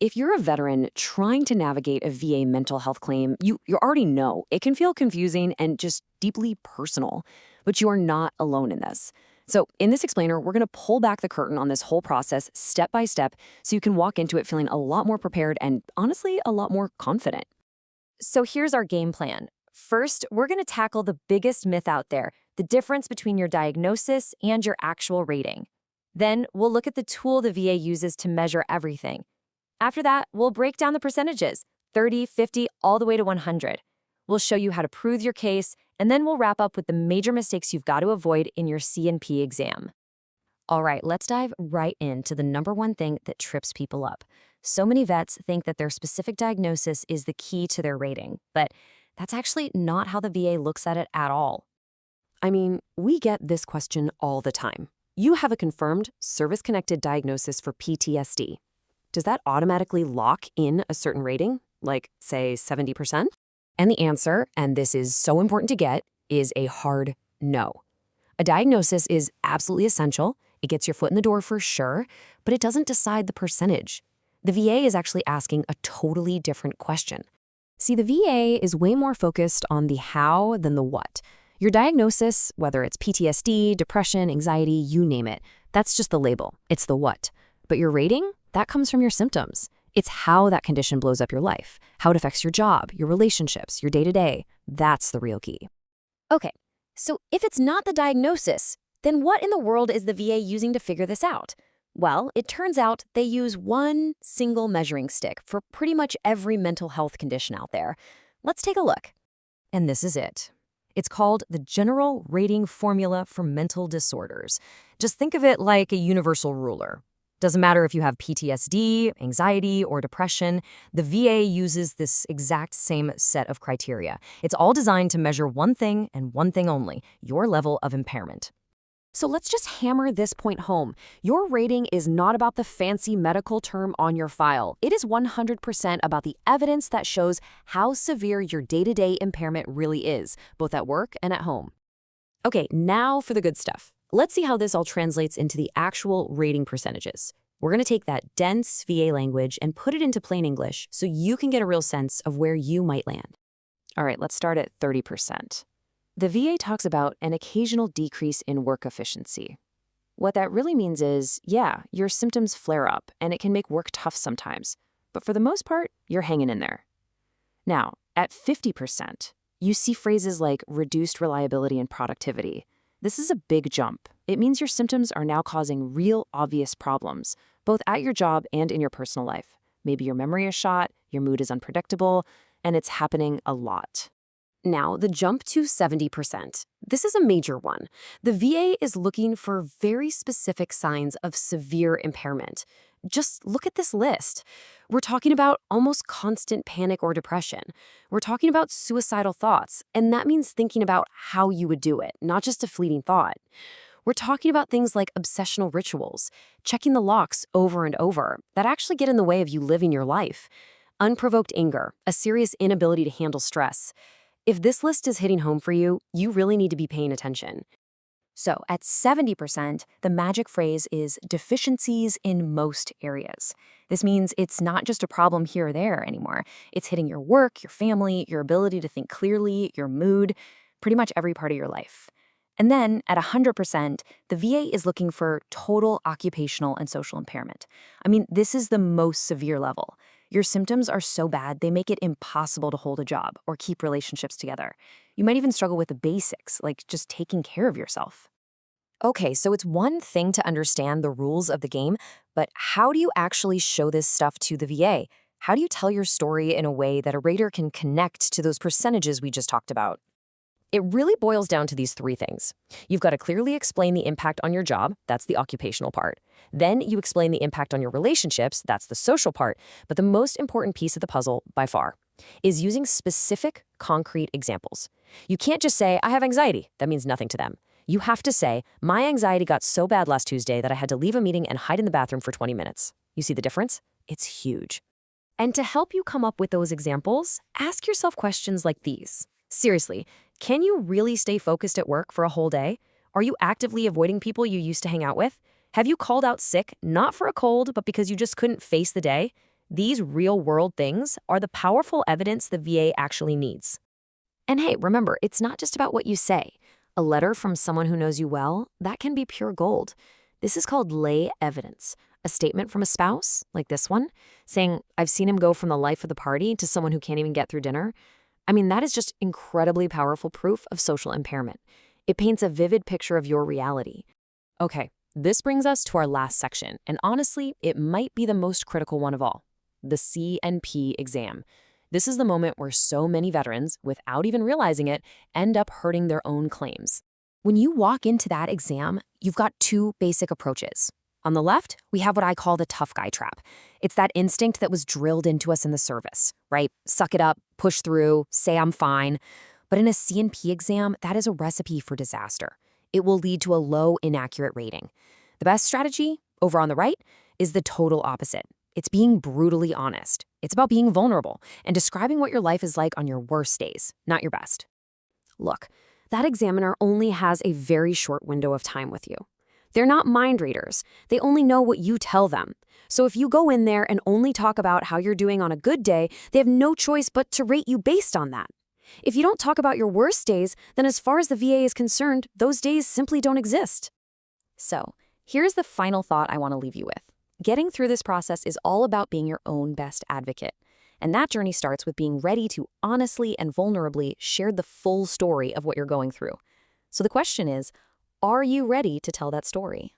If you're a veteran trying to navigate a VA mental health claim, you already know it can feel confusing and just deeply personal, but you are not alone in this. So in this explainer, we're going to pull back the curtain on this whole process step by step so you can walk into it feeling a lot more prepared and honestly, a lot more confident. So here's our game plan. First, we're going to tackle the biggest myth out there, the difference between your diagnosis and your actual rating. Then we'll look at the tool the VA uses to measure everything. After that, we'll break down the percentages, 30, 50, all the way to 100. We'll show you how to prove your case, and then we'll wrap up with the major mistakes you've got to avoid in your C&P exam. All right, let's dive right into the number one thing that trips people up. So many vets think that their specific diagnosis is the key to their rating, but that's actually not how the VA looks at it at all. I mean, we get this question all the time. You have a confirmed service-connected diagnosis for PTSD. Does that automatically lock in a certain rating, like, say, 70%? And the answer, and this is so important to get, is a hard no. A diagnosis is absolutely essential. It gets your foot in the door for sure, but it doesn't decide the percentage. The VA is actually asking a totally different question. See, the VA is way more focused on the how than the what. Your diagnosis, whether it's PTSD, depression, anxiety, you name it, that's just the label. It's the what. But your rating, that comes from your symptoms. It's how that condition blows up your life, how it affects your job, your relationships, your day-to-day. That's the real key. Okay, so if it's not the diagnosis, then what in the world is the VA using to figure this out? Well, it turns out they use one single measuring stick for pretty much every mental health condition out there. Let's take a look. And this is it. It's called the General Rating Formula for Mental Disorders. Just think of it like a universal ruler. Doesn't matter if you have PTSD, anxiety, or depression, the VA uses this exact same set of criteria. It's all designed to measure one thing and one thing only, your level of impairment. So let's just hammer this point home. Your rating is not about the fancy medical term on your file. It is 100% about the evidence that shows how severe your day-to-day impairment really is, both at work and at home. Okay, now for the good stuff. Let's see how this all translates into the actual rating percentages. We're going to take that dense VA language and put it into plain English so you can get a real sense of where you might land. All right, let's start at 30%. The VA talks about an occasional decrease in work efficiency. What that really means is, yeah, your symptoms flare up and it can make work tough sometimes, but for the most part, you're hanging in there. Now, at 50%, you see phrases like reduced reliability and productivity. This is a big jump. It means your symptoms are now causing real obvious problems, both at your job and in your personal life. Maybe your memory is shot, your mood is unpredictable, and it's happening a lot. Now, the jump to 70%. This is a major one. The VA is looking for very specific signs of severe impairment. Just look at this list. We're talking about almost constant panic or depression. We're talking about suicidal thoughts, and that means thinking about how you would do it, not just a fleeting thought. We're talking about things like obsessional rituals, checking the locks over and over, that actually get in the way of you living your life. Unprovoked anger, a serious inability to handle stress. If this list is hitting home for you, you really need to be paying attention. So at 70%, the magic phrase is deficiencies in most areas. This means it's not just a problem here or there anymore. It's hitting your work, your family, your ability to think clearly, your mood, pretty much every part of your life. And then at 100%, the VA is looking for total occupational and social impairment. I mean, this is the most severe level. Your symptoms are so bad, they make it impossible to hold a job or keep relationships together. You might even struggle with the basics, like just taking care of yourself. Okay, so it's one thing to understand the rules of the game, but how do you actually show this stuff to the VA? How do you tell your story in a way that a rater can connect to those percentages we just talked about? It really boils down to these three things. You've got to clearly explain the impact on your job. That's the occupational part. Then you explain the impact on your relationships. That's the social part. But the most important piece of the puzzle, by far, is using specific, concrete examples. You can't just say, I have anxiety. That means nothing to them. You have to say, my anxiety got so bad last Tuesday that I had to leave a meeting and hide in the bathroom for 20 minutes. You see the difference? It's huge. And to help you come up with those examples, ask yourself questions like these. Seriously, can you really stay focused at work for a whole day? Are you actively avoiding people you used to hang out with? Have you called out sick, not for a cold, but because you just couldn't face the day? These real-world things are the powerful evidence the VA actually needs. And hey, remember, it's not just about what you say. A letter from someone who knows you well, that can be pure gold. This is called lay evidence. A statement from a spouse, like this one, saying, "I've seen him go from the life of the party to someone who can't even get through dinner." I mean, that is just incredibly powerful proof of social impairment. It paints a vivid picture of your reality. Okay, this brings us to our last section, and honestly, it might be the most critical one of all, the C&P exam. This is the moment where so many veterans, without even realizing it, end up hurting their own claims. When you walk into that exam, you've got two basic approaches. On the left, we have what I call the tough guy trap. It's that instinct that was drilled into us in the service, right? Suck it up, push through, say I'm fine. But in a C&P exam, that is a recipe for disaster. It will lead to a low, inaccurate rating. The best strategy, over on the right, is the total opposite. It's being brutally honest. It's about being vulnerable and describing what your life is like on your worst days, not your best. Look, that examiner only has a very short window of time with you. They're not mind readers. They only know what you tell them. So if you go in there and only talk about how you're doing on a good day, they have no choice but to rate you based on that. If you don't talk about your worst days, then as far as the VA is concerned, those days simply don't exist. So, here's the final thought I want to leave you with. Getting through this process is all about being your own best advocate. And that journey starts with being ready to honestly and vulnerably share the full story of what you're going through. So the question is, are you ready to tell that story?